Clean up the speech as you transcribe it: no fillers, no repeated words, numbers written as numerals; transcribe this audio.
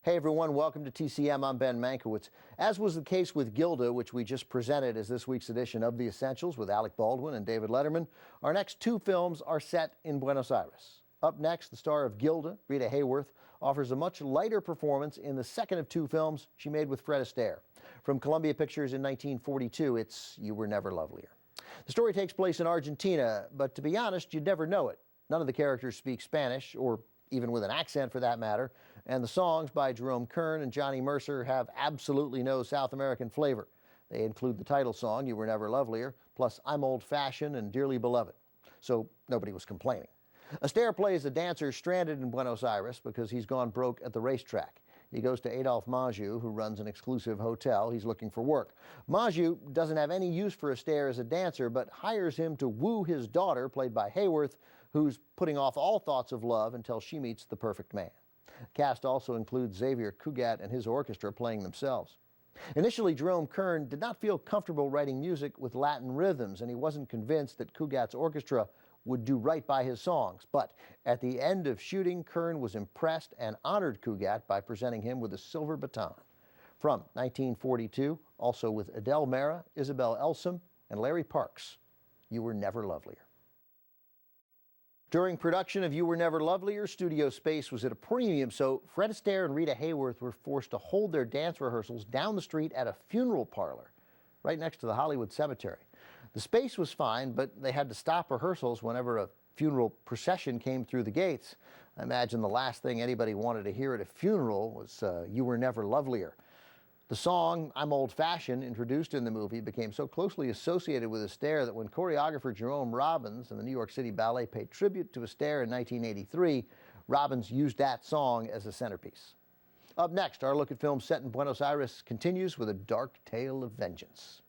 Hey everyone, welcome to TCM. I'm Ben Mankiewicz. As was the case with Gilda, which we just presented as this week's edition of The Essentials with Alec Baldwin and David Letterman, our next two films are set in Buenos Aires. Up next, the star of Gilda, Rita Hayworth, offers a much lighter performance in the second of two films she made with Fred Astaire. From Columbia Pictures in 1942, it's You Were Never Lovelier. The story takes place in Argentina, but to be honest, you'd never know it. None of the characters speak Spanish, or even with an accent for that matter, and the songs by Jerome Kern and Johnny Mercer have absolutely no South American flavor. They include the title song, You Were Never Lovelier, plus I'm Old-Fashioned and Dearly Beloved. So nobody was complaining. Astaire plays a dancer stranded in Buenos Aires because he's gone broke at the racetrack. He goes to Adolphe Maju, who runs an exclusive hotel. He's looking for work. Maju doesn't have any use for Astaire as a dancer, but hires him to woo his daughter, played by Hayworth, who's putting off all thoughts of love until she meets the perfect man. The cast also includes Xavier Cugat and his orchestra playing themselves. Initially, Jerome Kern did not feel comfortable writing music with Latin rhythms, and he wasn't convinced that Cugat's orchestra would do right by his songs. But at the end of shooting, Kern was impressed and honored Cugat by presenting him with a silver baton. From 1942, also with Adele Mera, Isabel Elsom, and Larry Parks, You Were Never Lovelier. During production of You Were Never Lovelier, studio space was at a premium, so Fred Astaire and Rita Hayworth were forced to hold their dance rehearsals down the street at a funeral parlor right next to the Hollywood Cemetery. The space was fine, but they had to stop rehearsals whenever a funeral procession came through the gates. I imagine the last thing anybody wanted to hear at a funeral was You Were Never Lovelier. The song, I'm Old-Fashioned, introduced in the movie, became so closely associated with Astaire that when choreographer Jerome Robbins and the New York City Ballet paid tribute to Astaire in 1983, Robbins used that song as a centerpiece. Up next, our look at films set in Buenos Aires continues with A Dark Tale of Vengeance.